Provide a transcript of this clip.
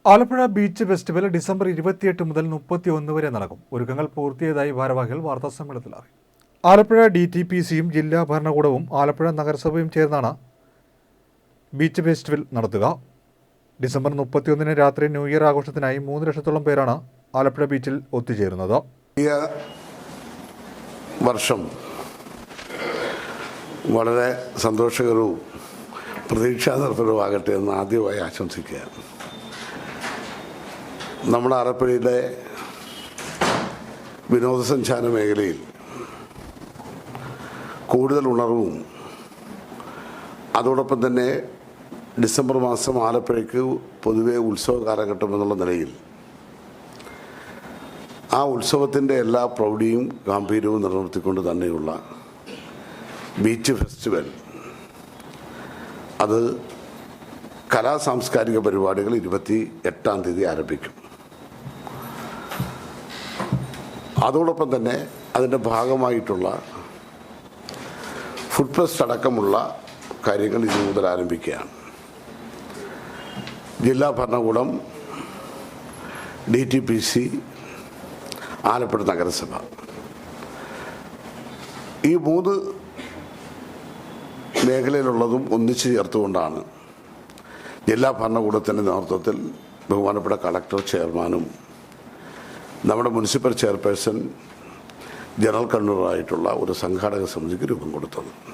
Alappuzha beach festival December 28 മുതൽ 31 വരെ നടക്കും. ഒരുക്കങ്ങൾ പൂർത്തിയായതായി ഭാരവാഹികൾ വാർത്താസമ്മേളനത്തിൽ അറിയിച്ചു. ആലപ്പുഴ DTPCയും ജില്ലാ ഭരണകൂടവും ആലപ്പുഴ നഗരസഭയും ചേർന്നാണ് ബീച്ച് ഫെസ്റ്റിവൽ നടത്തുക. ഡിസംബർ 31 രാത്രി ന്യൂ ഇയർ ആഘോഷത്തിനായി 3 ലക്ഷത്തോളം പേരാണ് ആലപ്പുഴ ബീച്ചിൽ ഒത്തുചേരുന്നത്. ഈ വർഷം വളരെ സന്തോഷകരവും പ്രതീക്ഷാനിർഭരവുമാകട്ടെ എന്ന് ആദ്യമായി ആശംസിക്കുകയാണ്. നമ്മുടെ ആലപ്പുഴയിലെ വിനോദസഞ്ചാര മേഖലയിൽ കൂടുതൽ ഉണർവും അതോടൊപ്പം തന്നെ ഡിസംബർ മാസം ആലപ്പുഴയ്ക്ക് പൊതുവെ ഉത്സവ കാലഘട്ടം എന്നുള്ള നിലയിൽ ആ ഉത്സവത്തിൻ്റെ എല്ലാ പ്രൗഢിയും ഗാംഭീര്യവും നിലനിർത്തിക്കൊണ്ട് തന്നെയുള്ള ബീച്ച് ഫെസ്റ്റിവൽ അത് സാംസ്കാരിക പരിപാടികൾ 28-ാം തീയതി ആരംഭിക്കും. അതോടൊപ്പം തന്നെ അതിൻ്റെ ഭാഗമായിട്ടുള്ള ഫുഡ് ഫെസ്റ്റ് അടക്കമുള്ള കാര്യങ്ങൾ ഇനി മുതൽ ആരംഭിക്കുകയാണ്. ജില്ലാ ഭരണകൂടം, DTPC, ആലപ്പുഴ നഗരസഭ ഈ 3 മേഖലയിലുള്ളതും ഒന്നിച്ചു ചേർത്തുകൊണ്ടാണ് ജില്ലാ ഭരണകൂടത്തിൻ്റെ നേതൃത്വത്തിൽ ബഹുമാനപ്പെട്ട കളക്ടർ, ചെയർമാനും നമ്മുടെ മുനിസിപ്പൽ ചെയർപേഴ്സൺ, ജനറൽ കൺവീനറായിട്ടുള്ള ഒരു സംഘാടക സമിതിക്ക് രൂപം കൊടുത്തത്.